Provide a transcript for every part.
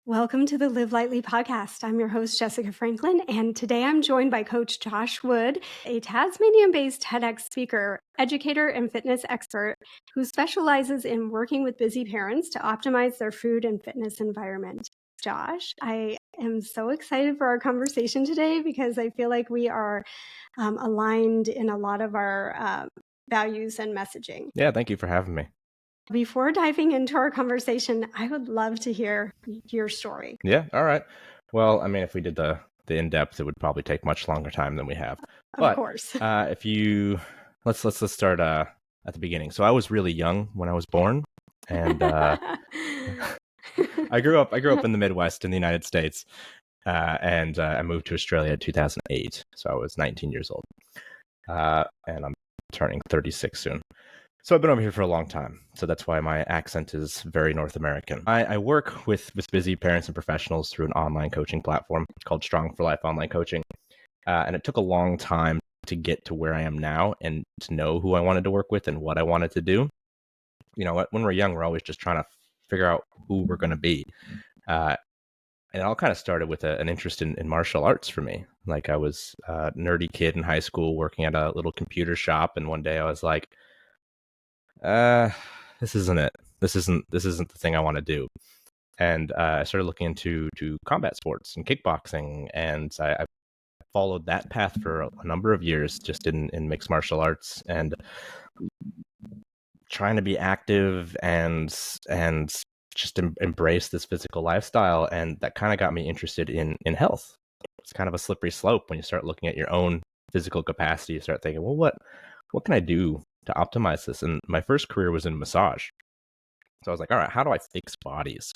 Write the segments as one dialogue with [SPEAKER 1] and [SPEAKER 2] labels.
[SPEAKER 1] Welcome to the Live Lightly podcast. I'm your host, Jessica Franklin, and today I'm joined by Coach Josh Wood, a Tasmanian-based TEDx speaker, educator, and fitness expert who specializes in working with busy parents to optimize their food and fitness environment. Josh, I am so excited for our conversation today because I feel like we are aligned in a lot of our values and messaging.
[SPEAKER 2] Yeah, thank you for having me.
[SPEAKER 1] Before diving into our conversation, I would love to hear your story.
[SPEAKER 2] Yeah, all right. Well, I mean, if we did the in-depth, it would probably take much longer time than we have.
[SPEAKER 1] Of
[SPEAKER 2] But
[SPEAKER 1] course.
[SPEAKER 2] if you let's start at the beginning. So I was really young when I was born, and I grew up in the Midwest in the United States, and I moved to Australia in 2008. So I was 19 years old, and I'm turning 36 soon. So I've been over here for a long time. So that's why my accent is very North American. I work with busy parents and professionals through an online coaching platform called Strong for Life Online Coaching. And it took a long time to get to where I am now and to know who I wanted to work with and what I wanted to do. You know, when we're young, we're always just trying to figure out who we're going to be. And it all kind of started with an interest in martial arts for me. Like I was a nerdy kid in high school working at a little computer shop. And one day I was like, this isn't it. This isn't the thing I want to do. And I started looking into combat sports and kickboxing, and I followed that path for a number of years, just in mixed martial arts and trying to be active and just embrace this physical lifestyle. And that kind of got me interested in health. It's kind of a slippery slope when you start looking at your own physical capacity. You start thinking, well, what can I do to optimize this? And my first career was in massage. So I was like, all right, how do I fix bodies?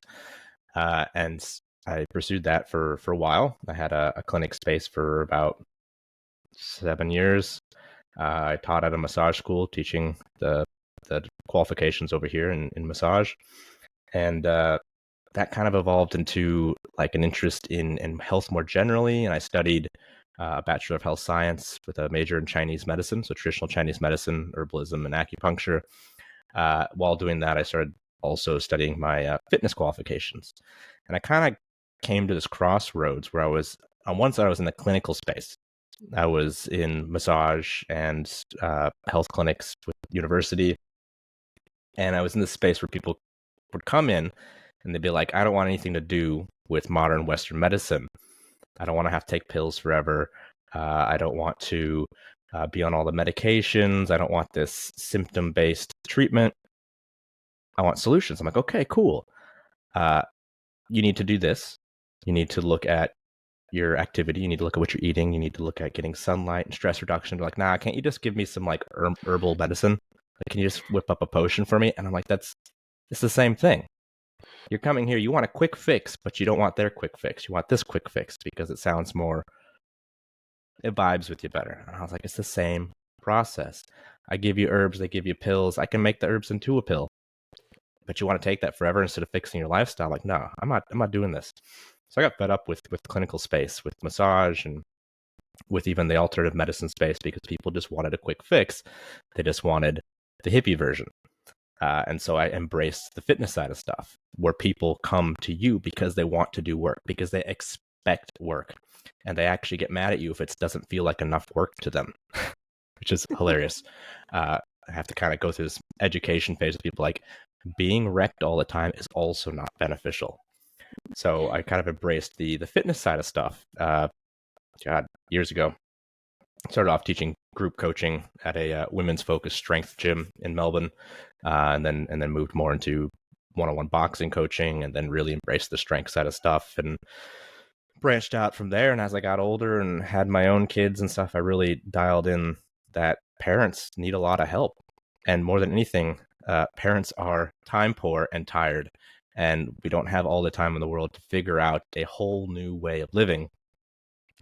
[SPEAKER 2] And I pursued that for a while. I had a clinic space for about 7 years. I taught at a massage school, teaching the qualifications over here in massage. And that kind of evolved into like an interest in health more generally. And I studied a Bachelor of Health Science with a major in Chinese medicine, so traditional Chinese medicine, herbalism, and acupuncture. While doing that, I started also studying my fitness qualifications. And I kind of came to this crossroads where I was, on one side, I was in the clinical space. I was in massage and health clinics with university. And I was in this space where people would come in and they'd be like, I don't want anything to do with modern Western medicine. I don't want to have to take pills forever. I don't want to be on all the medications. I don't want this symptom-based treatment. I want solutions. I'm like, okay, cool. You need to do this. You need to look at your activity. You need to look at what you're eating. You need to look at getting sunlight and stress reduction. They're like, nah, can't you just give me some like herbal medicine? Like, can you just whip up a potion for me? And I'm like, it's the same thing. You're coming here, you want a quick fix, but you don't want their quick fix. You want this quick fix because it sounds more, it vibes with you better. And I was like, it's the same process. I give you herbs, they give you pills. I can make the herbs into a pill. But you want to take that forever instead of fixing your lifestyle. Like, no, I'm not doing this. So I got fed up with clinical space, with massage, and with even the alternative medicine space because people just wanted a quick fix. They just wanted the hippie version. And so I embraced the fitness side of stuff, where people come to you because they want to do work, because they expect work, and they actually get mad at you if it doesn't feel like enough work to them, which is hilarious. I have to kind of go through this education phase of people like, being wrecked all the time is also not beneficial. So I kind of embraced the fitness side of stuff. Years ago, started off teaching group coaching at a women's focused strength gym in Melbourne, and then moved more into one-on-one boxing coaching, and then really embraced the strength side of stuff and branched out from there. And as I got older and had my own kids and stuff, I really dialed in that parents need a lot of help. And more than anything, parents are time poor and tired, and we don't have all the time in the world to figure out a whole new way of living.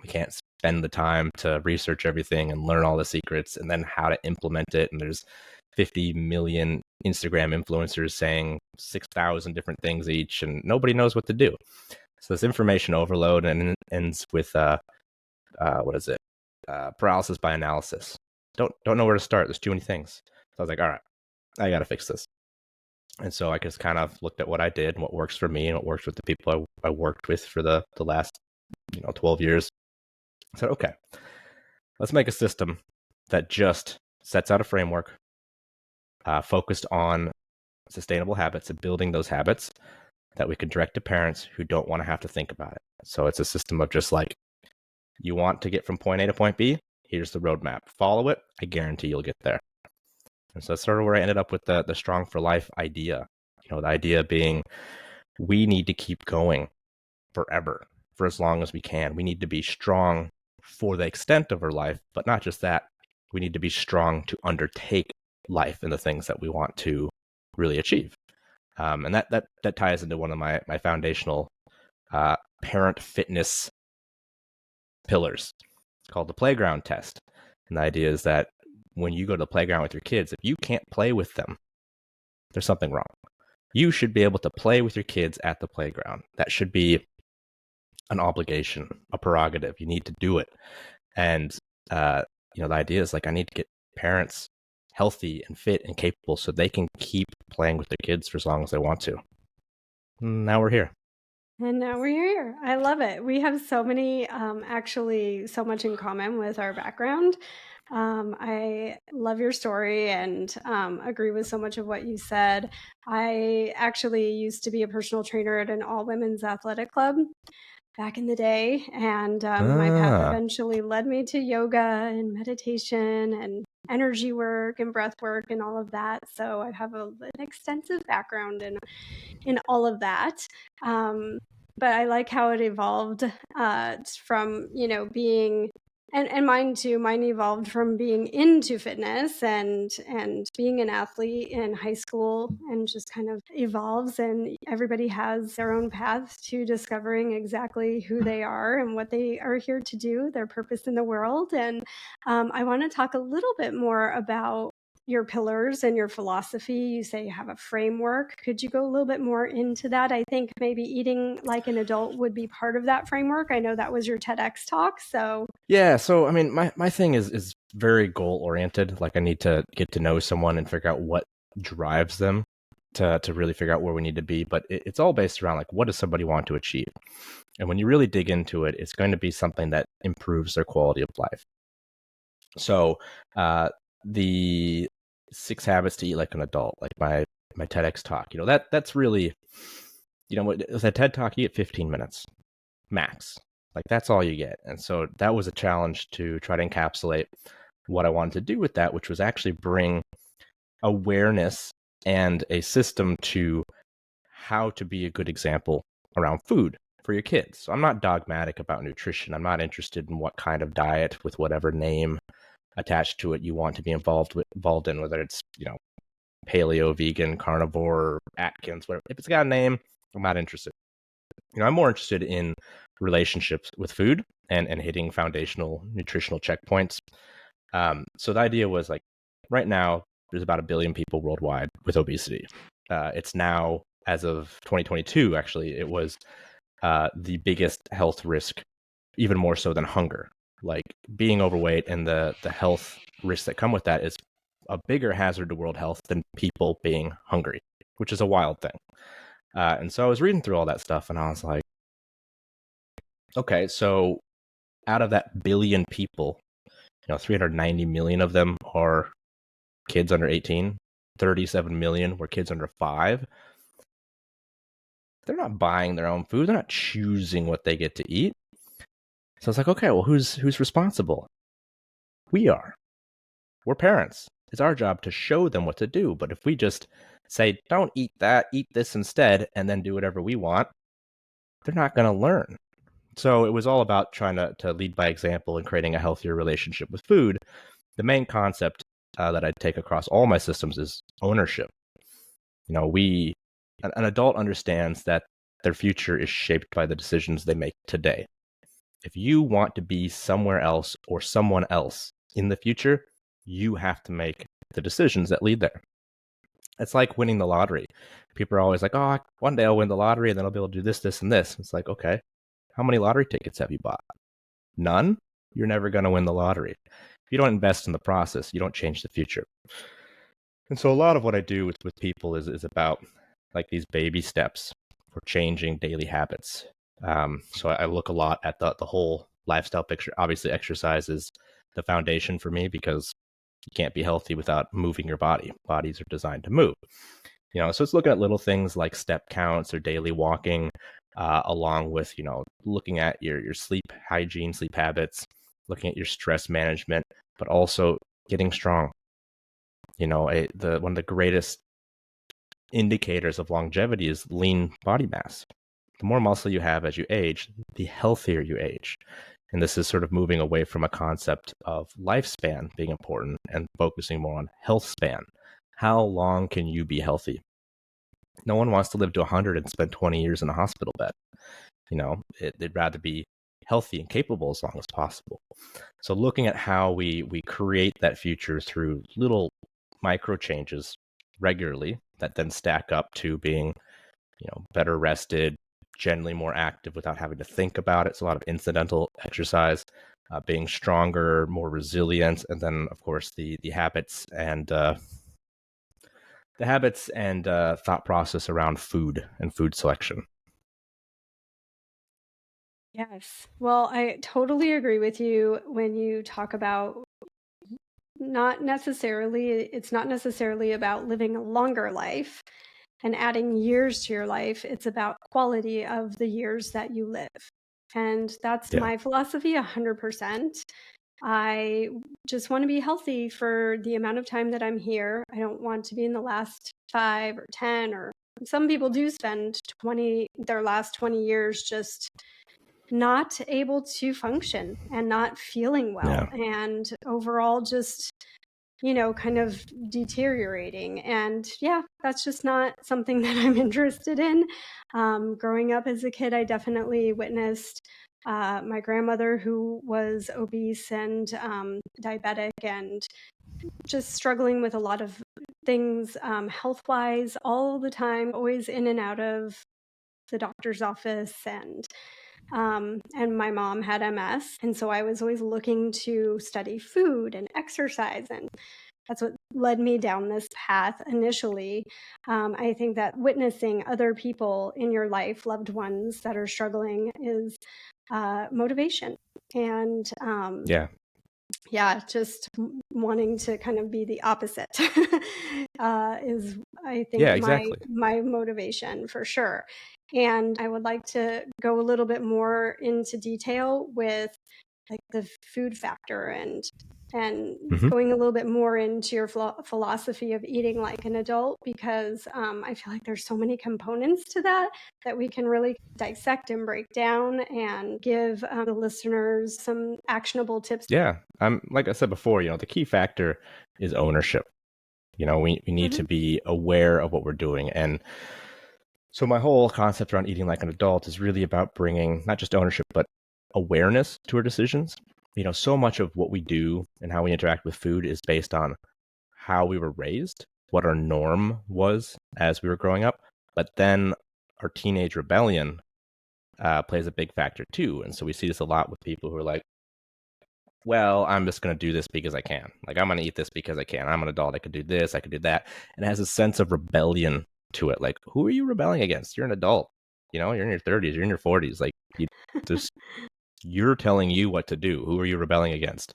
[SPEAKER 2] We can't spend the time to research everything and learn all the secrets and then how to implement it. And there's 50 million Instagram influencers saying 6,000 different things each, and nobody knows what to do. So this information overload and ends with paralysis by analysis. Don't know where to start. There's too many things. So I was like, all right, I got to fix this. And so I just kind of looked at what I did and what works for me and what works with the people I worked with for the last 12 years. I said, okay, let's make a system that just sets out a framework focused on sustainable habits and building those habits that we can direct to parents who don't want to have to think about it. So it's a system of just like, you want to get from point A to point B, here's the roadmap. Follow it, I guarantee you'll get there. And so that's sort of where I ended up with the Strong for Life idea. The idea being we need to keep going forever, for as long as we can. We need to be strong for the extent of our life, but not just that. We need to be strong to undertake life and the things that we want to really achieve. And that ties into one of my foundational parent fitness pillars. It's called the playground test. And the idea is that when you go to the playground with your kids, if you can't play with them, there's something wrong. You should be able to play with your kids at the playground. That should be an obligation, a prerogative. You need to do it. And, the idea is like, I need to get parents healthy and fit and capable so they can keep playing with their kids for as long as they want to. Now we're here.
[SPEAKER 1] And now we're here. I love it. We have so many, actually, so much in common with our background. I love your story and agree with so much of what you said. I actually used to be a personal trainer at an all-women's athletic club back in the day, and my path eventually led me to yoga and meditation and energy work and breath work and all of that. So I have an extensive background in all of that. But I like how it evolved from, being, and mine too, mine evolved from being into fitness and being an athlete in high school, and just kind of evolves, and everybody has their own path to discovering exactly who they are and what they are here to do, their purpose in the world. And I want to talk a little bit more about your pillars and your philosophy. You say you have a framework. Could you go a little bit more into that? I think maybe eating like an adult would be part of that framework. I know that was your TEDx talk. So
[SPEAKER 2] yeah, so I mean, my thing is very goal oriented. Like, I need to get to know someone and figure out what drives them to really figure out where we need to be. But it's all based around like, what does somebody want to achieve? And when you really dig into it, it's going to be something that improves their quality of life. So the 6 habits to eat like an adult, like my TEDx talk, that's really, with a TED talk, you get 15 minutes max. Like, that's all you get. And so that was a challenge to try to encapsulate what I wanted to do with that, which was actually bring awareness and a system to how to be a good example around food for your kids. So I'm not dogmatic about nutrition. I'm not interested in what kind of diet with whatever name attached to it you want to be involved in, whether it's, paleo, vegan, carnivore, Atkins, whatever. If it's got a name, I'm not interested. I'm more interested in relationships with food and hitting foundational nutritional checkpoints. So the idea was like, right now, there's about 1 billion people worldwide with obesity. It's now, as of 2022, actually, it was the biggest health risk, even more so than hunger. Like, being overweight and the health risks that come with that is a bigger hazard to world health than people being hungry, which is a wild thing. And so I was reading through all that stuff, and I was like, okay, so out of that 1 billion people, 390 million of them are kids under 18, 37 million were kids under 5. They're not buying their own food. They're not choosing what they get to eat. So I was like, okay, well, who's responsible? We are. We're parents. It's our job to show them what to do. But if we just say, don't eat that, eat this instead, and then do whatever we want, they're not going to learn. So it was all about trying to lead by example and creating a healthier relationship with food. The main concept that I take across all my systems is ownership. An adult understands that their future is shaped by the decisions they make today. If you want to be somewhere else or someone else in the future, you have to make the decisions that lead there. It's like winning the lottery. People are always like, oh, one day I'll win the lottery and then I'll be able to do this, this, and this. It's like, okay, how many lottery tickets have you bought? None? You're never going to win the lottery. If you don't invest in the process, you don't change the future. And so a lot of what I do with people is about like these baby steps for changing daily habits. So I look a lot at the whole lifestyle picture. Obviously, exercise is the foundation for me because you can't be healthy without moving your body. Bodies are designed to move. So it's looking at little things like step counts or daily walking, along with looking at your sleep hygiene, sleep habits, looking at your stress management, but also getting strong. One of the greatest indicators of longevity is lean body mass. The more muscle you have as you age, the healthier you age. And this is sort of moving away from a concept of lifespan being important and focusing more on health span. How long can you be healthy? No one wants to live to 100 and spend 20 years in a hospital bed. They'd rather be healthy and capable as long as possible. So looking at how we create that future through little micro changes regularly that then stack up to being, better rested, generally more active without having to think about it. It's a lot of incidental exercise, being stronger, more resilient, and then of course the habits and thought process around food and food selection.
[SPEAKER 1] Yes. Well, I totally agree with you when you talk about it's not necessarily about living a longer life and adding years to your life. It's about quality of the years that you live. And that's
[SPEAKER 2] Yeah.
[SPEAKER 1] my philosophy 100%. I just want to be healthy for the amount of time that I'm here. I don't want to be in the last 5 or 10, or some people do spend their last 20 years just not able to function and not feeling well,
[SPEAKER 2] Yeah.
[SPEAKER 1] and overall just kind of deteriorating. And yeah, that's just not something that I'm interested in. Growing up as a kid, I definitely witnessed my grandmother, who was obese and diabetic and just struggling with a lot of things, health wise, all the time, always in and out of the doctor's office. And my mom had MS. And so I was always looking to study food and exercise. And that's what led me down this path initially. I think that witnessing other people in your life, loved ones that are struggling, is motivation. And
[SPEAKER 2] Yeah.
[SPEAKER 1] yeah, just wanting to kind of be the opposite is, I
[SPEAKER 2] Yeah,
[SPEAKER 1] think,
[SPEAKER 2] exactly.
[SPEAKER 1] my motivation for sure. And I would like to go a little bit more into detail with like the food factor, and
[SPEAKER 2] Hmm.
[SPEAKER 1] going a little bit more into your philosophy of eating like an adult, because I feel like there's so many components to that that we can really dissect and break down and give the listeners some actionable tips.
[SPEAKER 2] Yeah. I'm like I said before, the key factor is ownership. We need to
[SPEAKER 1] Mhm.
[SPEAKER 2] be aware of what we're doing. And so my whole concept around eating like an adult is really about bringing not just ownership, but awareness to our decisions. So much of what we do and how we interact with food is based on how we were raised, what our norm was as we were growing up. But then our teenage rebellion plays a big factor too. And so we see this a lot with people who are like, well, I'm just going to do this because I can. Like, I'm going to eat this because I can. I'm an adult. I could do this. I could do that. And it has a sense of rebellion to it. Like, who are you rebelling against? You're an adult. You're in your 30s. You're in your 40s. Like, just you're telling you what to do. Who are you rebelling against?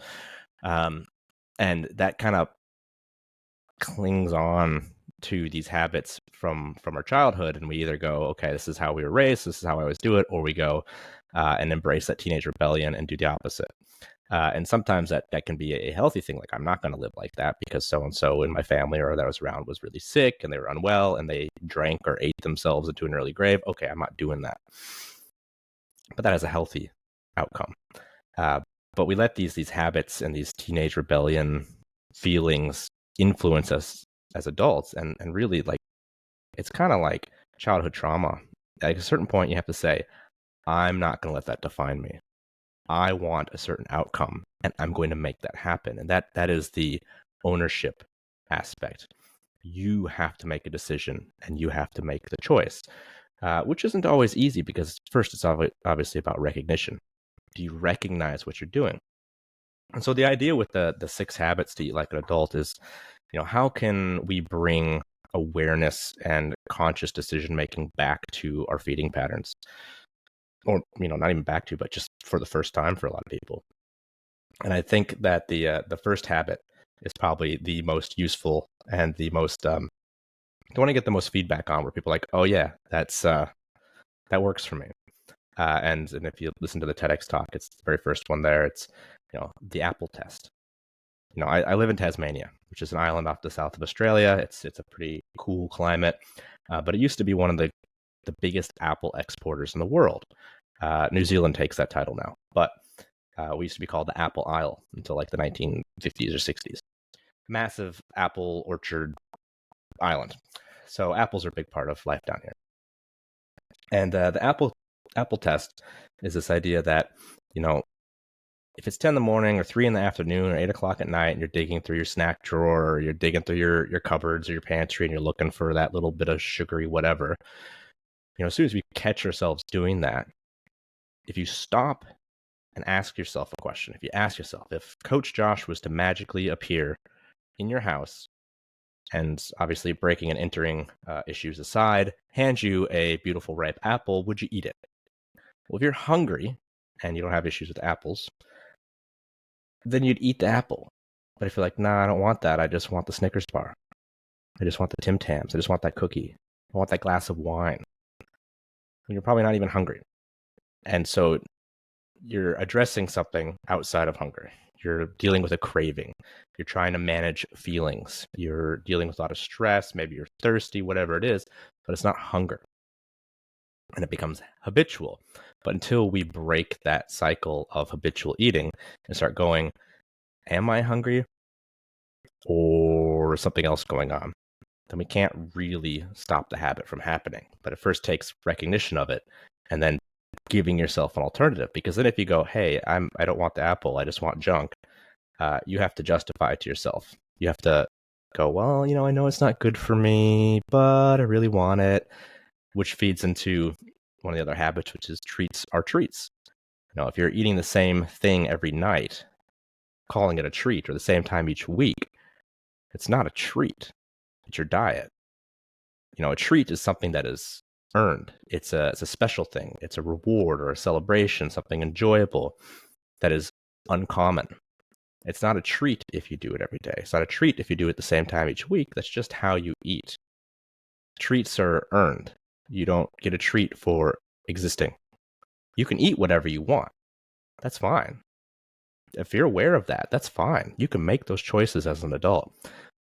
[SPEAKER 2] Um, and that kind of clings on to these habits from our childhood, and we either go, okay, this is how we were raised, this is how I always do it, or we go and embrace that teenage rebellion and do the opposite. And sometimes that can be a healthy thing. Like, I'm not going to live like that because so and so in my family or that was around was really sick and they were unwell and they drank or ate themselves into an early grave. Okay, I'm not doing that. But that has a healthy outcome. Uh, but we let these habits and these teenage rebellion feelings influence us as adults, and really, like, it's kind of like childhood trauma. At a certain point, you have to say, I'm not going to let that define me. I want a certain outcome, and I'm going to make that happen. And that is the ownership aspect. You have to make a decision, and you have to make the choice, which isn't always easy because first, it's obviously about recognition. Do you recognize what you're doing? And so the idea with the 6 habits to eat like an adult is, how can we bring awareness and conscious decision making back to our feeding patterns? Or, not even back to, but just for the first time for a lot of people. And I think that the first habit is probably the most useful and the most the one to get the most feedback on, where people are like, oh yeah, that works for me. And if you listen to the TEDx talk, it's the very first one there. It's the apple test. I live in Tasmania, which is an island off the south of Australia. It's a pretty cool climate, but it used to be one of the biggest apple exporters in the world. New Zealand takes that title now, but we used to be called the Apple Isle until like the 1950s or 60s. Massive apple orchard island. So apples are a big part of life down here. And the apple test is this idea that, if it's 10 in the morning or 3 in the afternoon or 8 o'clock at night and you're digging through your snack drawer or you're digging through your cupboards or your pantry and you're looking for that little bit of sugary whatever, as soon as we catch ourselves doing that, if you stop and ask yourself a question, if you ask yourself, if Coach Josh was to magically appear in your house and, obviously breaking and entering issues aside, hand you a beautiful ripe apple, would you eat it? Well, if you're hungry and you don't have issues with apples, then you'd eat the apple. But if you're like, nah, I don't want that. I just want the Snickers bar. I just want the Tim Tams. I just want that cookie. I want that glass of wine. Well, you're probably not even hungry. And so you're addressing something outside of hunger. You're dealing with a craving. You're trying to manage feelings. You're dealing with a lot of stress. Maybe you're thirsty, whatever it is, but it's not hunger. And it becomes habitual. But until we break that cycle of habitual eating and start going, am I hungry or something else going on, then we can't really stop the habit from happening. But it first takes recognition of it and then giving yourself an alternative. Because then if you go, hey, I don't want the apple, I just want junk, you have to justify it to yourself. You have to go, well, I know it's not good for me, but I really want it, which feeds into one of the other habits, which is treats are treats. If you're eating the same thing every night, calling it a treat, or the same time each week, it's not a treat. It's your diet. A treat is something that is earned. It's a special thing. It's a reward or a celebration, something enjoyable that is uncommon. It's not a treat if you do it every day. It's not a treat if you do it the same time each week. That's just how you eat. Treats are earned. You don't get a treat for existing. You can eat whatever you want. That's fine. If you're aware of that, that's fine. You can make those choices as an adult.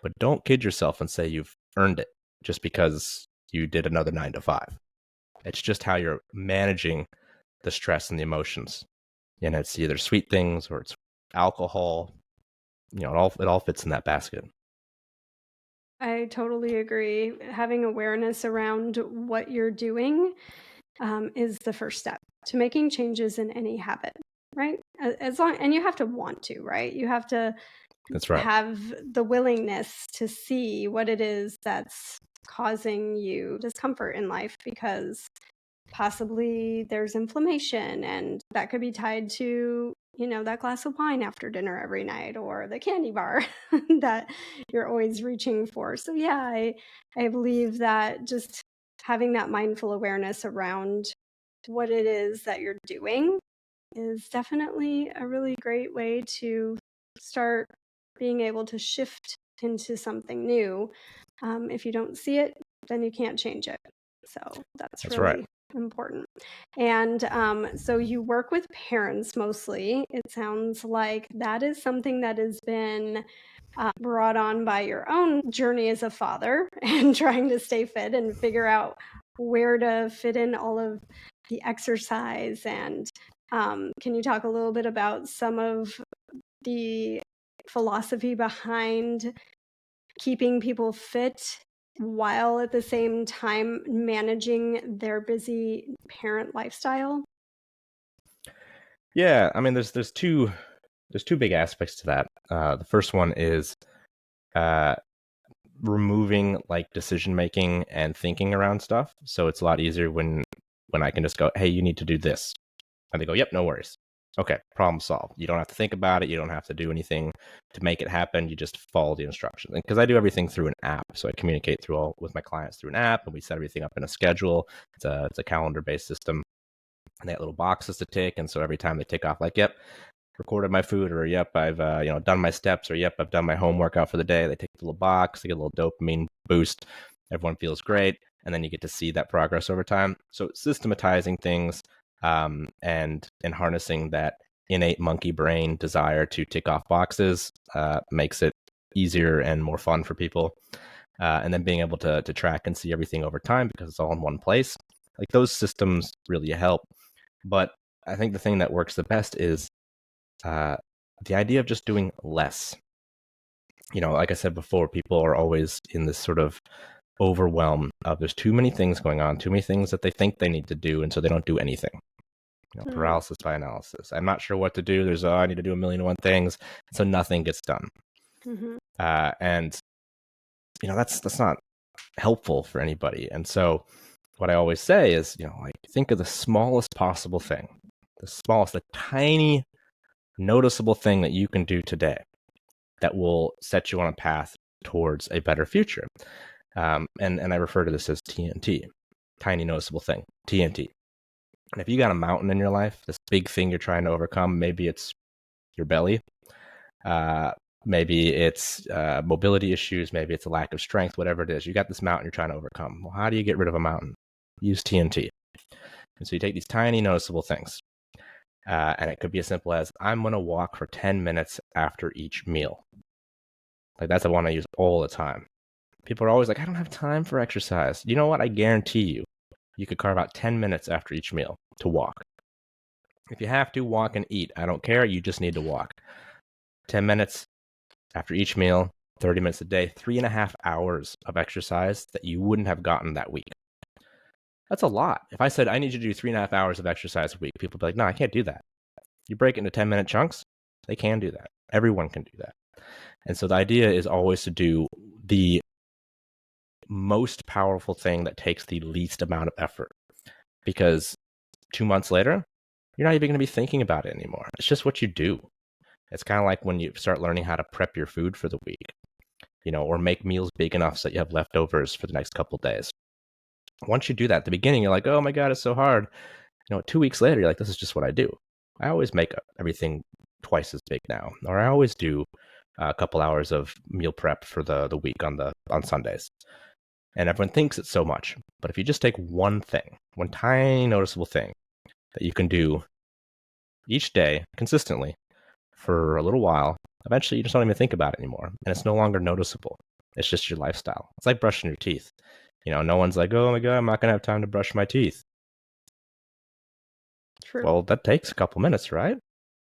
[SPEAKER 2] But don't kid yourself and say you've earned it just because you did another 9 to 5. It's just how you're managing the stress and the emotions. And it's either sweet things or it's alcohol. It all fits in that basket.
[SPEAKER 1] I totally agree. Having awareness around what you're doing is the first step to making changes in any habit, right? And you have to want to, right? You have to
[SPEAKER 2] That's right.
[SPEAKER 1] have the willingness to see what it is that's causing you discomfort in life, because possibly there's inflammation, and that could be tied to that glass of wine after dinner every night, or the candy bar that you're always reaching for. So yeah, I believe that just having that mindful awareness around what it is that you're doing is definitely a really great way to start being able to shift into something new. If you don't see it, then you can't change it. So that's really
[SPEAKER 2] right.
[SPEAKER 1] important. And so you work with parents mostly. It sounds like that is something that has been brought on by your own journey as a father and trying to stay fit and figure out where to fit in all of the exercise. And can you talk a little bit about some of the philosophy behind keeping people fit while at the same time managing their busy parent lifestyle?
[SPEAKER 2] Yeah, I mean, there's two big aspects to that. The first one is removing like decision making and thinking around stuff. So it's a lot easier when I can just go, hey, you need to do this, and they go, yep, no worries. Okay, problem solved. You don't have to think about it. You don't have to do anything to make it happen. You just follow the instructions. And because I do everything through an app, so I communicate with my clients through an app, and we set everything up in a schedule. It's a calendar based system, and they have little boxes to tick. And so every time they tick off, like, yep, recorded my food, or yep, I've done my steps, or yep, I've done my home workout for the day. They take the little box, they get a little dopamine boost. Everyone feels great, and then you get to see that progress over time. So systematizing things, and harnessing that innate monkey brain desire to tick off boxes makes it easier and more fun for people. And then being able to track and see everything over time because it's all in one place. Like, those systems really help. But I think the thing that works the best is the idea of just doing less. Like I said before, people are always in this sort of overwhelm of there's too many things going on, too many things that they think they need to do, and so they don't do anything. Paralysis by analysis. I'm not sure what to do. I need to do a million and one things, so nothing gets done.
[SPEAKER 1] Mm-hmm.
[SPEAKER 2] And that's not helpful for anybody. And so what I always say is, think of the smallest possible thing, the tiny noticeable thing that you can do today that will set you on a path towards a better future. And I refer to this as TNT, tiny noticeable thing, TNT. And if you got a mountain in your life, this big thing you're trying to overcome, maybe it's your belly, maybe it's mobility issues, maybe it's a lack of strength, whatever it is. You got this mountain you're trying to overcome. Well, how do you get rid of a mountain? Use TNT. And so you take these tiny noticeable things, and it could be as simple as, I'm going to walk for 10 minutes after each meal. Like, that's the one I use all the time. People are always like, I don't have time for exercise. You know what? I guarantee you could carve out 10 minutes after each meal to walk. If you have to, walk and eat. I don't care. You just need to walk. 10 minutes after each meal, 30 minutes a day, 3.5 hours of exercise that you wouldn't have gotten that week. That's a lot. If I said, I need you to do 3.5 hours of exercise a week, people would be like, no, I can't do that. You break it into 10-minute chunks, they can do that. Everyone can do that. And so the idea is always to do the most powerful thing that takes the least amount of effort, because 2 months later, you're not even going to be thinking about it anymore. It's just what you do. It's kind of like when you start learning how to prep your food for the week, or make meals big enough so that you have leftovers for the next couple of days. Once you do that at the beginning, you're like, oh my God, it's so hard. 2 weeks later, you're like, this is just what I do. I always make everything twice as big now, or I always do a couple hours of meal prep for the week on Sundays. And everyone thinks it's so much. But if you just take one thing, one tiny noticeable thing that you can do each day consistently for a little while, eventually you just don't even think about it anymore. And it's no longer noticeable. It's just your lifestyle. It's like brushing your teeth. No one's like, oh my God, I'm not going to have time to brush my teeth.
[SPEAKER 1] True.
[SPEAKER 2] Well, that takes a couple minutes, right?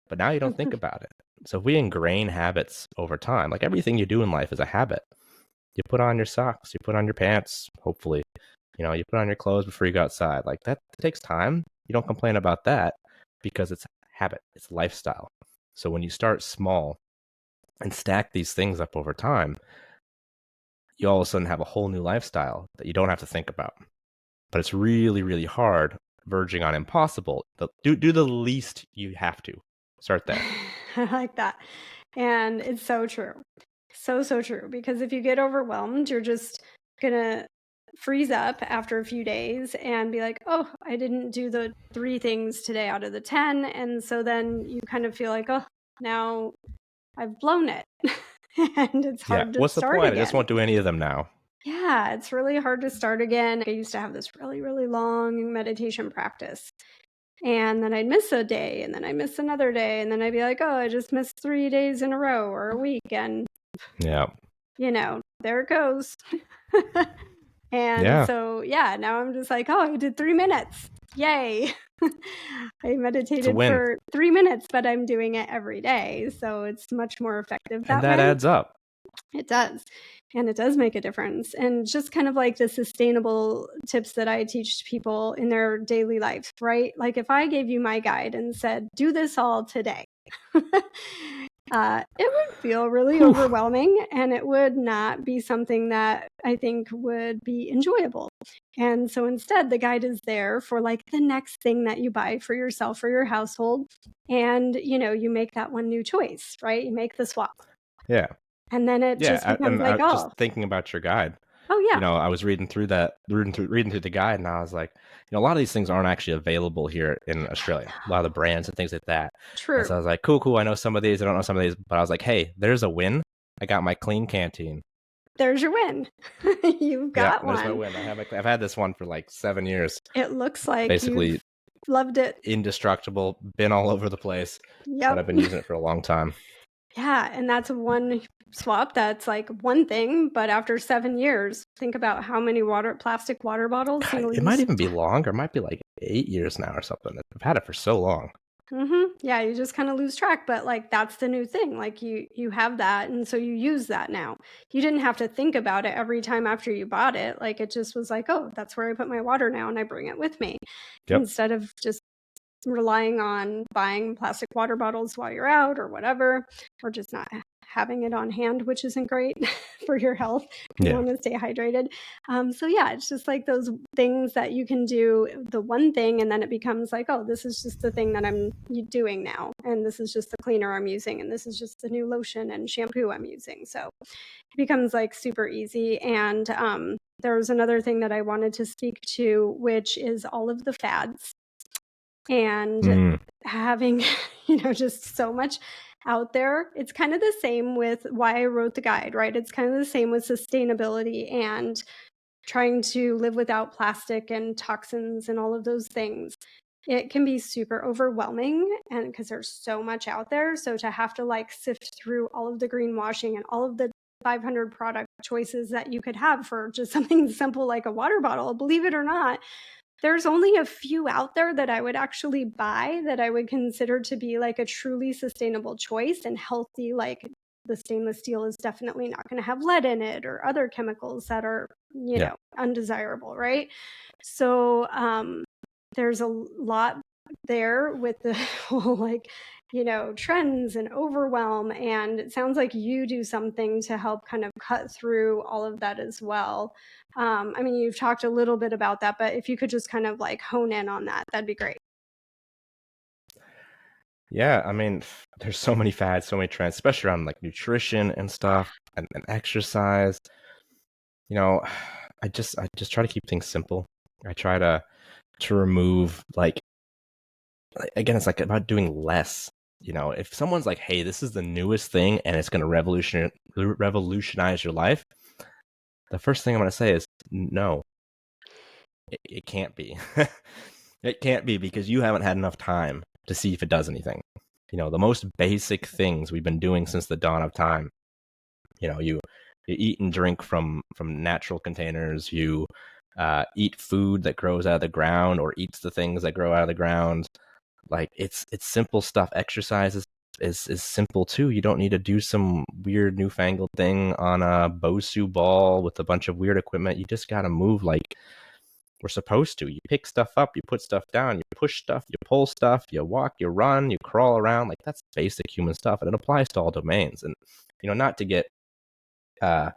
[SPEAKER 2] But now you don't think about it. So if we ingrain habits over time, like everything you do in life is a habit. You put on your socks, you put on your pants, hopefully. You put on your clothes before you go outside. Like, that takes time. You don't complain about that because it's habit, it's lifestyle. So when you start small and stack these things up over time, you all of a sudden have a whole new lifestyle that you don't have to think about. But it's really, really hard, verging on impossible. Do the least you have to. Start there.
[SPEAKER 1] I like that. And it's so true. So true. Because if you get overwhelmed, you're just going to freeze up after a few days and be like, oh, I didn't do the 3 things today out of the 10. And so then you kind of feel like, oh, now I've blown it. And it's hard to
[SPEAKER 2] What's the
[SPEAKER 1] start
[SPEAKER 2] point?
[SPEAKER 1] again.
[SPEAKER 2] I just won't do any of them now.
[SPEAKER 1] Yeah, it's really hard to start again. I used to have this really, really long meditation practice. And then I'd miss a day, and then I'd miss another day, and then I'd be like, oh, I just missed 3 days in a row or a week. And,
[SPEAKER 2] Yeah.
[SPEAKER 1] There it goes. And so, now I'm just like, oh, I did 3 minutes. Yay. I meditated for 3 minutes, but I'm doing it every day. So it's much more effective that way.
[SPEAKER 2] And that adds up.
[SPEAKER 1] It does. And it does make a difference. And just kind of like the sustainable tips that I teach people in their daily life, right? Like if I gave you my guide and said, do this all today, It would feel really overwhelming, and it would not be something that I think would be enjoyable. And so instead, the guide is there for like the next thing that you buy for yourself or your household. And, you make that one new choice, right? You make the swap.
[SPEAKER 2] Yeah.
[SPEAKER 1] And then it just
[SPEAKER 2] Yeah.
[SPEAKER 1] becomes like,
[SPEAKER 2] I just
[SPEAKER 1] oh,
[SPEAKER 2] thinking about your guide.
[SPEAKER 1] yeah,
[SPEAKER 2] I was reading through the guide, and I was like, a lot of these things aren't actually available here in Australia. A lot of the brands and things like that. And so
[SPEAKER 1] true.
[SPEAKER 2] I was like, cool. I know some of these. I don't know some of these, but I was like, hey, there's a win. I got my clean canteen.
[SPEAKER 1] There's your win. You've
[SPEAKER 2] Yeah,
[SPEAKER 1] got
[SPEAKER 2] there's my
[SPEAKER 1] one.
[SPEAKER 2] win. I've had this one for like 7 years.
[SPEAKER 1] It looks like
[SPEAKER 2] Basically
[SPEAKER 1] you've loved it.
[SPEAKER 2] indestructible, been all over the place, but
[SPEAKER 1] Yep.
[SPEAKER 2] I've been using it for a long time.
[SPEAKER 1] Yeah, and that's one swap that's like one thing, but after 7 years, think about how many plastic water bottles,
[SPEAKER 2] God,
[SPEAKER 1] single
[SPEAKER 2] it might
[SPEAKER 1] use.
[SPEAKER 2] even be longer. It might be like 8 years now or something. I've had it for so long.
[SPEAKER 1] Yeah, you just kind of lose track, but like that's the new thing. Like you have that, and so you use that now. You didn't have to think about it every time after you bought it. Like it just was like, oh, that's where I put my water now, and I bring it with me
[SPEAKER 2] Yep.
[SPEAKER 1] instead of just relying on buying plastic water bottles while you're out or whatever, or just not having it on hand, which isn't great for your health. You
[SPEAKER 2] Yeah.
[SPEAKER 1] want to stay hydrated. So yeah, it's just like those things that you can do the one thing, and then it becomes like, oh, this is just the thing that I'm doing now, and this is just the cleaner I'm using, and this is just the new lotion and shampoo I'm using. So it becomes like super easy. And there's another thing that I wanted to speak to, which is all of the fads and having, just so much out there. It's kind of the same with why I wrote the guide, right? It's kind of the same with sustainability and trying to live without plastic and toxins and all of those things. It can be super overwhelming, and because there's so much out there. So to have to like sift through all of the greenwashing and all of the 500 product choices that you could have for just something simple like a water bottle, believe it or not, there's only a few out there that I would actually buy that I would consider to be like a truly sustainable choice and healthy. Like the stainless steel is definitely not going to have lead in it or other chemicals that are, undesirable, right? So there's a lot there with the whole like, trends and overwhelm. And it sounds like you do something to help kind of cut through all of that as well. I mean, you've talked a little bit about that, but if you could just kind of like hone in on that, that'd be great.
[SPEAKER 2] Yeah, I mean, there's so many fads, so many trends, especially around like nutrition and stuff and exercise. I just try to keep things simple. I try to remove like again, it's like about doing less. If someone's like, "Hey, this is the newest thing and it's going to revolutionize your life," the first thing I'm going to say is no. It can't be. It can't be because you haven't had enough time to see if it does anything. The most basic things we've been doing since the dawn of time. You eat and drink from natural containers. You eat food that grows out of the ground or eats the things that grow out of the ground. Like it's simple stuff. Exercise is simple too. You don't need to do some weird newfangled thing on a Bosu ball with a bunch of weird equipment. You just got to move like we're supposed to. You pick stuff up, you put stuff down, you push stuff, you pull stuff, you walk, you run, you crawl around. Like that's basic human stuff, and it applies to all domains. And not to get a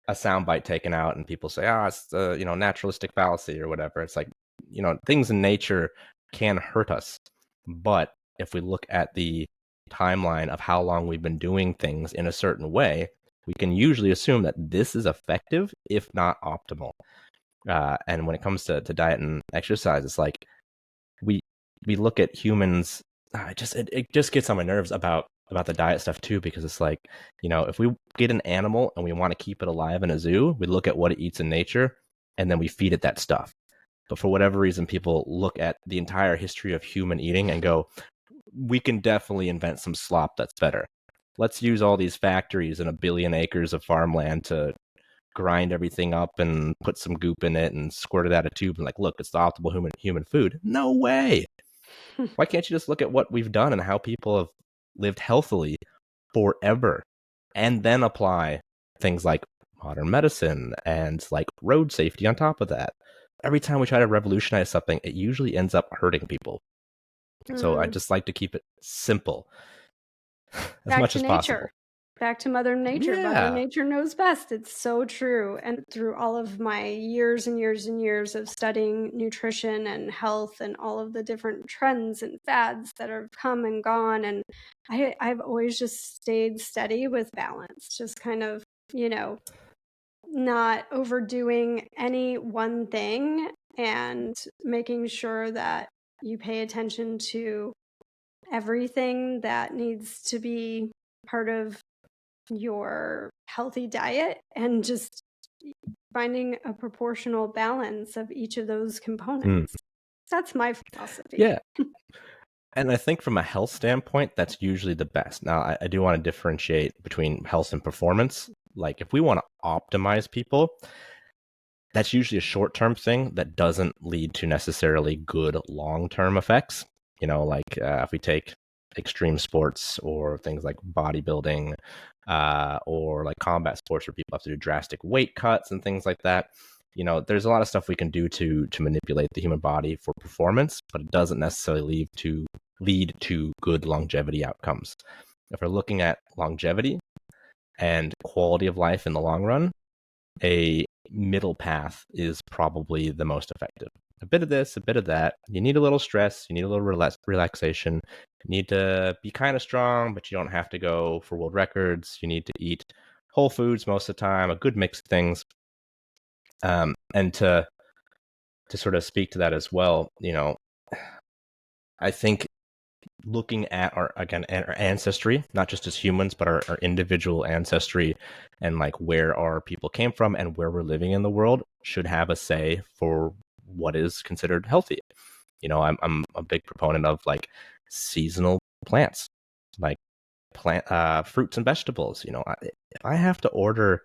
[SPEAKER 2] soundbite taken out and people say, it's the naturalistic fallacy or whatever. It's like things in nature can hurt us, but if we look at the timeline of how long we've been doing things in a certain way, we can usually assume that this is effective, if not optimal. And when it comes to diet and exercise, it's like we look at humans. It just gets on my nerves about the diet stuff too, because it's like if we get an animal and we want to keep it alive in a zoo, we look at what it eats in nature and then we feed it that stuff. But for whatever reason, people look at the entire history of human eating and go, we can definitely invent some slop that's better. Let's use all these factories and a billion acres of farmland to grind everything up and put some goop in it and squirt it out of tube and like, look, it's the optimal human food. No way. Why can't you just look at what we've done and how people have lived healthily forever and then apply things like modern medicine and like road safety on top of that? Every time we try to revolutionize something, it usually ends up hurting people. So I just like to keep it simple. as
[SPEAKER 1] Back
[SPEAKER 2] much
[SPEAKER 1] to
[SPEAKER 2] as
[SPEAKER 1] nature.
[SPEAKER 2] possible.
[SPEAKER 1] Back to Mother Nature. Mother
[SPEAKER 2] Yeah.
[SPEAKER 1] Nature knows best. It's so true. And through all of my years and years and years of studying nutrition and health and all of the different trends and fads that have come and gone, and I've always just stayed steady with balance, just kind of, not overdoing any one thing and making sure that you pay attention to everything that needs to be part of your healthy diet and just finding a proportional balance of each of those
[SPEAKER 2] Mm.
[SPEAKER 1] components. That's my philosophy.
[SPEAKER 2] Yeah. And I think from a health standpoint, that's usually the best. Now, I do want to differentiate between health and performance. Like, if we want to optimize people, that's usually a short-term thing that doesn't lead to necessarily good long-term effects. If we take extreme sports or things like bodybuilding, or like combat sports where people have to do drastic weight cuts and things like that. There's a lot of stuff we can do to manipulate the human body for performance, but it doesn't necessarily lead to good longevity outcomes. If we're looking at longevity and quality of life in the long run, a middle path is probably the most effective. A bit of this, a bit of that. You need a little stress, you need a little relaxation. You need to be kind of strong, but you don't have to go for world records. You need to eat whole foods most of the time, a good mix of things. And to sort of speak to that as well, I think looking at our ancestry, not just as humans, but our individual ancestry and like where our people came from and where we're living in the world should have a say for what is considered healthy. I'm a big proponent of like seasonal plants, like fruits and vegetables. If I have to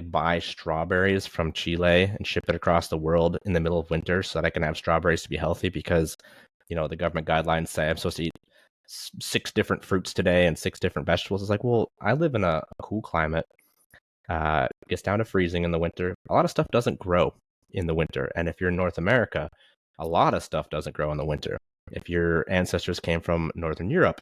[SPEAKER 2] buy strawberries from Chile and ship it across the world in the middle of winter so that I can have strawberries to be healthy because the government guidelines say I'm supposed to eat 6 different fruits today and 6 different vegetables. It's like, well, I live in a cool climate. It gets down to freezing in the winter. A lot of stuff doesn't grow in the winter. And if you're in North America, a lot of stuff doesn't grow in the winter. If your ancestors came from Northern Europe,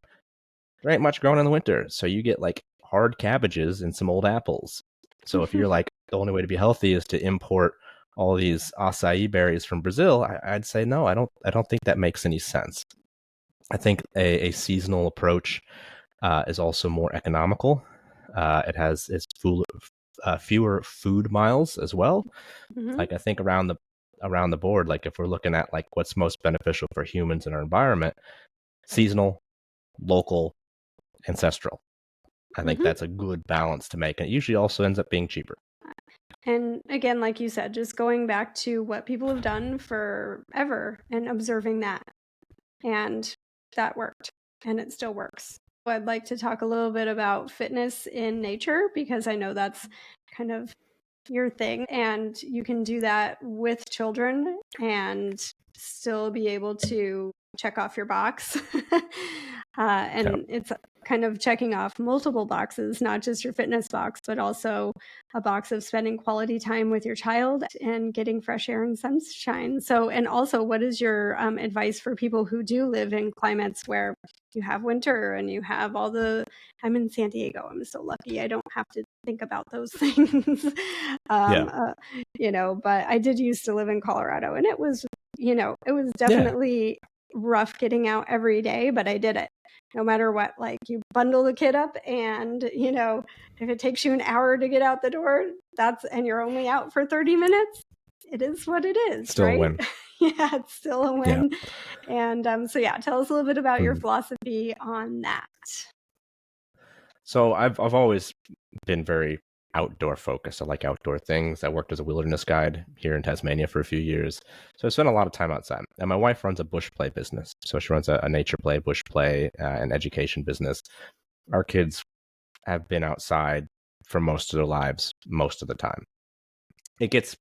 [SPEAKER 2] there ain't much growing in the winter. So you get like hard cabbages and some old apples. So if you're like, the only way to be healthy is to import all these acai berries from Brazil, I'd say no, I don't think that makes any sense. I think a seasonal approach is also more economical. It's fewer food miles as well.
[SPEAKER 1] Mm-hmm.
[SPEAKER 2] Like I think around the board, like if we're looking at like what's most beneficial for humans in our environment, seasonal, local, ancestral. I think that's a good balance to make, and it usually also ends up being cheaper.
[SPEAKER 1] And again, like you said, just going back to what people have done forever and observing that. And that worked, and it still works. I'd like to talk a little bit about fitness in nature because I know that's kind of your thing, and you can do that with children and still be able to check off your box. And it's kind of checking off multiple boxes, not just your fitness box, but also a box of spending quality time with your child and getting fresh air and sunshine. So, and also, what is your advice for people who do live in climates where you have winter and you have I'm in San Diego. I'm so lucky. I don't have to think about those things. But I did used to live in Colorado, and it was definitely rough getting out every day, but I did it no matter what. Like, you bundle the kid up, and if it takes you an hour to get out the door, and you're only out for 30 minutes, it is what it is.
[SPEAKER 2] Still
[SPEAKER 1] right?
[SPEAKER 2] a win.
[SPEAKER 1] Yeah, it's still a win.
[SPEAKER 2] Yeah.
[SPEAKER 1] And so tell us a little bit about your philosophy on that.
[SPEAKER 2] So I've always been very outdoor focused. I like outdoor things. I worked as a wilderness guide here in Tasmania for a few years. So I spent a lot of time outside. And my wife runs a bush play business. So she runs a nature play, bush play, and education business. Our kids have been outside for most of their lives, most of the time. It gets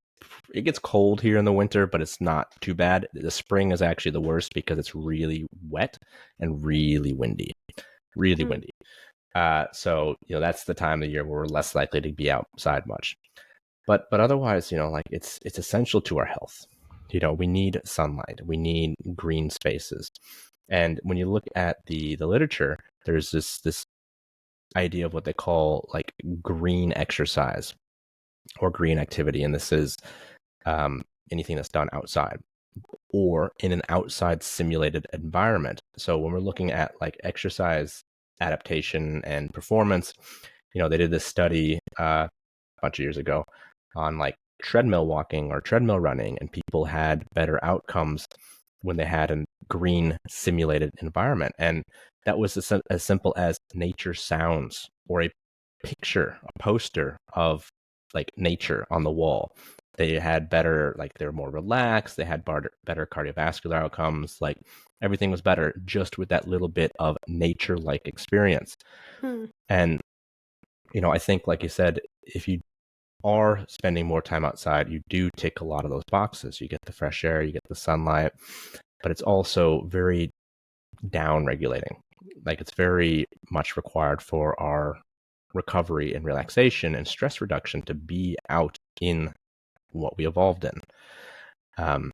[SPEAKER 2] cold here in the winter, but it's not too bad. The spring is actually the worst because it's really wet and really windy. Really windy. So that's the time of the year where we're less likely to be outside much. But otherwise, it's essential to our health. We need sunlight, we need green spaces. And when you look at the literature, there's this idea of what they call like green exercise or green activity. And this is anything that's done outside or in an outside simulated environment. So when we're looking at like exercise adaptation and performance, they did this study a bunch of years ago on like treadmill walking or treadmill running, and people had better outcomes when they had a green simulated environment. And that was as simple as nature sounds or a picture, a poster of like nature on the wall. They had better, like they were more relaxed. They had better cardiovascular outcomes. Like everything was better just with that little bit of nature-like experience. And, I think, like you said, if you are spending more time outside, you do tick a lot of those boxes. You get the fresh air, you get the sunlight, but it's also very down regulating. Like it's very much required for our recovery and relaxation and stress reduction to be out in what we evolved in. And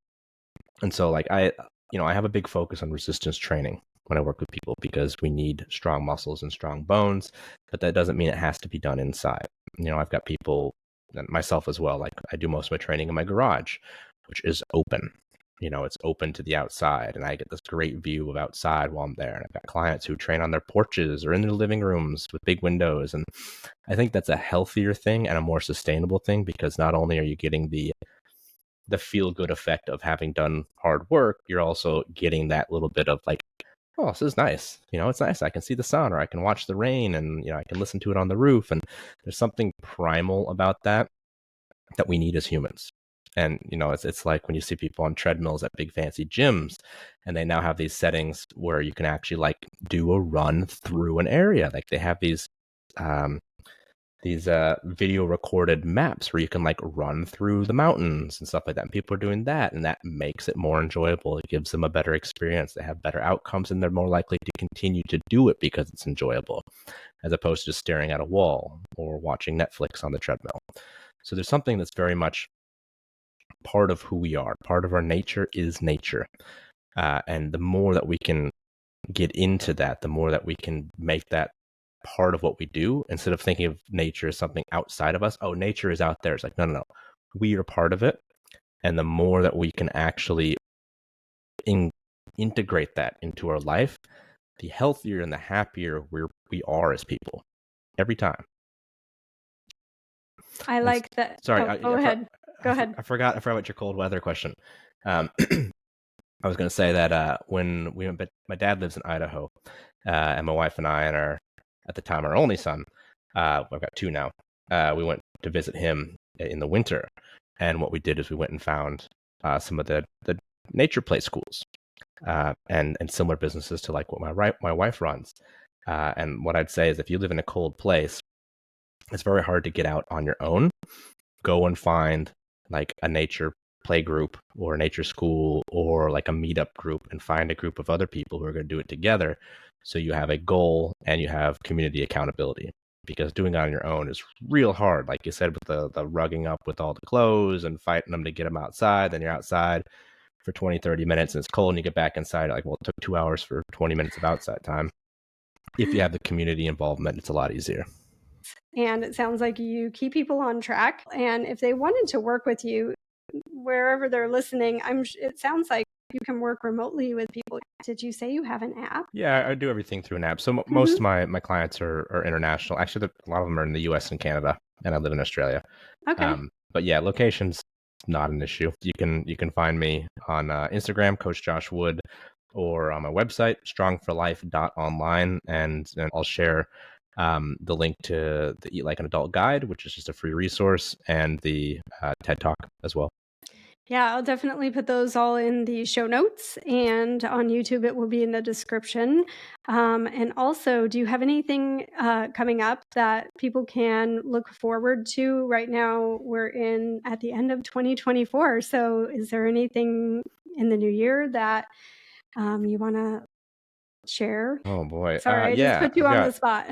[SPEAKER 2] so like I have a big focus on resistance training when I work with people because we need strong muscles and strong bones, but that doesn't mean it has to be done inside. I've got people, and myself as well, like I do most of my training in my garage, which is open. It's open to the outside, and I get this great view of outside while I'm there. And I've got clients who train on their porches or in their living rooms with big windows. And I think that's a healthier thing and a more sustainable thing, because not only are you getting the feel-good effect of having done hard work, you're also getting that little bit of like, oh, this is nice. It's nice. I can see the sun, or I can watch the rain, and I can listen to it on the roof. And there's something primal about that we need as humans. And it's like when you see people on treadmills at big fancy gyms, and they now have these settings where you can actually like do a run through an area. Like they have these video recorded maps where you can like run through the mountains and stuff like that. And people are doing that, and that makes it more enjoyable. It gives them a better experience. They have better outcomes, and they're more likely to continue to do it because it's enjoyable, as opposed to just staring at a wall or watching Netflix on the treadmill. So there's something that's very much part of who we are. Part of our nature is nature. And the more that we can get into that, the more that we can make that part of what we do, instead of thinking of nature as something outside of us. Oh, nature is out there. It's like, no. We are part of it. And the more that we can actually integrate that into our life, the healthier and the happier we are as people every time.
[SPEAKER 1] I like that.
[SPEAKER 2] Sorry,
[SPEAKER 1] go ahead. Go ahead.
[SPEAKER 2] I forgot about your cold weather question. I was going to say that when we went, but my dad lives in Idaho, and my wife and I and at the time our only son, I've got two now. We went to visit him in the winter, and what we did is we went and found some of the nature play schools, and similar businesses to like what my wife runs. And what I'd say is, if you live in a cold place, it's very hard to get out on your own. Go and find like a nature play group or a nature school or like a meetup group, and find a group of other people who are going to do it together. So you have a goal and you have community accountability, because doing it on your own is real hard. Like you said, with the rugging up with all the clothes and fighting them to get them outside. Then you're outside for 20, 30 minutes and it's cold, and you get back inside. Like, well, it took 2 hours for 20 minutes of outside time. If you have the community involvement, it's a lot easier.
[SPEAKER 1] And it sounds like you keep people on track. And if they wanted to work with you, wherever they're listening, it sounds like you can work remotely with people. Did you say you have an app?
[SPEAKER 2] Yeah, I do everything through an app. So most of my clients are international. Actually, a lot of them are in the US and Canada, and I live in Australia.
[SPEAKER 1] Okay.
[SPEAKER 2] But yeah, location's not an issue. You can find me on Instagram, Coach Josh Wood, or on my website, strongforlife.online, and I'll share the link to the Eat Like an Adult guide, which is just a free resource, and the TED Talk as well.
[SPEAKER 1] Yeah, I'll definitely put those all in the show notes, and on YouTube it will be in the description. And also, do you have anything coming up that people can look forward to? Right now, we're at the end of 2024. So is there anything in the new year that you want to share?
[SPEAKER 2] Oh boy.
[SPEAKER 1] Sorry, I just put you on the spot.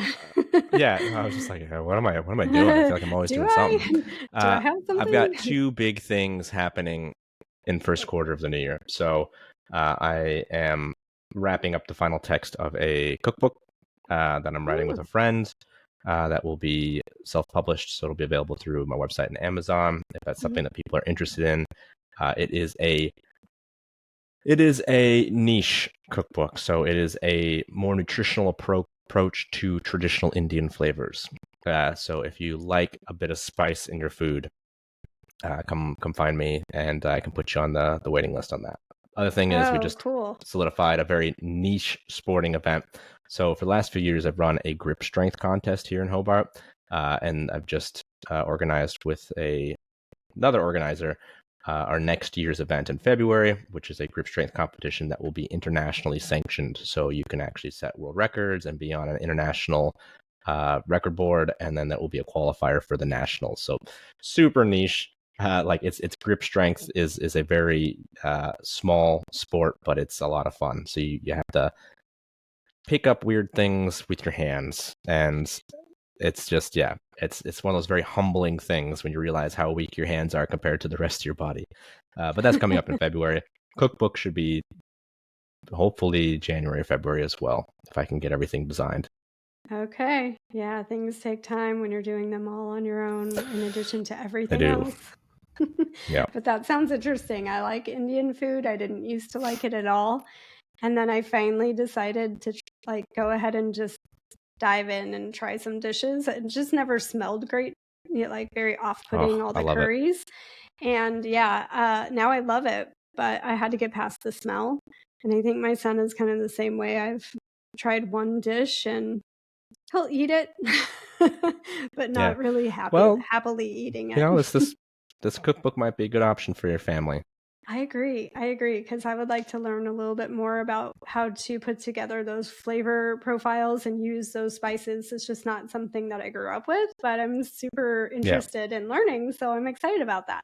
[SPEAKER 2] Yeah, I was just like, what am I doing? I feel like I'm always doing something.
[SPEAKER 1] Do I have something?
[SPEAKER 2] I've got two big things happening in first quarter of the new year. So I am wrapping up the final text of a cookbook that I'm writing with a friend. that will be self-published, so it'll be available through my website and Amazon if that's something that people are interested in. It is a niche cookbook, so it is a more nutritional approach to traditional Indian flavors. So if you like a bit of spice in your food, come find me, and I can put you on the waiting list on that. Other thing is, we just solidified a very niche sporting event. So for the last few years, I've run a grip strength contest here in Hobart, and I've just organized with another organizer our next year's event in February, which is a grip strength competition that will be internationally sanctioned. So you can actually set world records and be on an international record board, and then that will be a qualifier for the nationals. So super niche. Like it's grip strength is a very small sport, but it's a lot of fun. So you have to pick up weird things with your hands, and it's just it's one of those very humbling things when you realize how weak your hands are compared to the rest of your body. But that's coming up in February. Cookbook should be hopefully January, February as well, if I can get everything designed.
[SPEAKER 1] Okay. Yeah, things take time when you're doing them all on your own, in addition to everything else.
[SPEAKER 2] Yeah.
[SPEAKER 1] But that sounds interesting. I like Indian food. I didn't used to like it at all. And then I finally decided to go ahead and just dive in and try some dishes. It just never smelled great, very off-putting, all the curries. And now I love it, but I had to get past the smell. And I think my son is kind of the same way. I've tried one dish and he'll eat it, but not really happily eating it.
[SPEAKER 2] This cookbook might be a good option for your family.
[SPEAKER 1] I agree, because I would like to learn a little bit more about how to put together those flavor profiles and use those spices. It's just not something that I grew up with, but I'm super interested in learning, so I'm excited about that.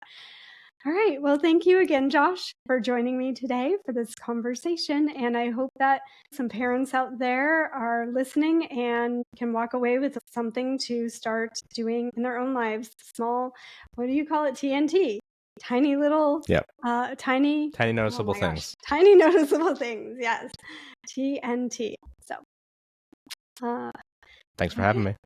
[SPEAKER 1] All right. Well, thank you again, Josh, for joining me today for this conversation. And I hope that some parents out there are listening and can walk away with something to start doing in their own lives. Small, what do you call it? TNT. Tiny little, tiny
[SPEAKER 2] noticeable things.
[SPEAKER 1] Tiny noticeable things. Yes. TNT. So,
[SPEAKER 2] thanks for having me.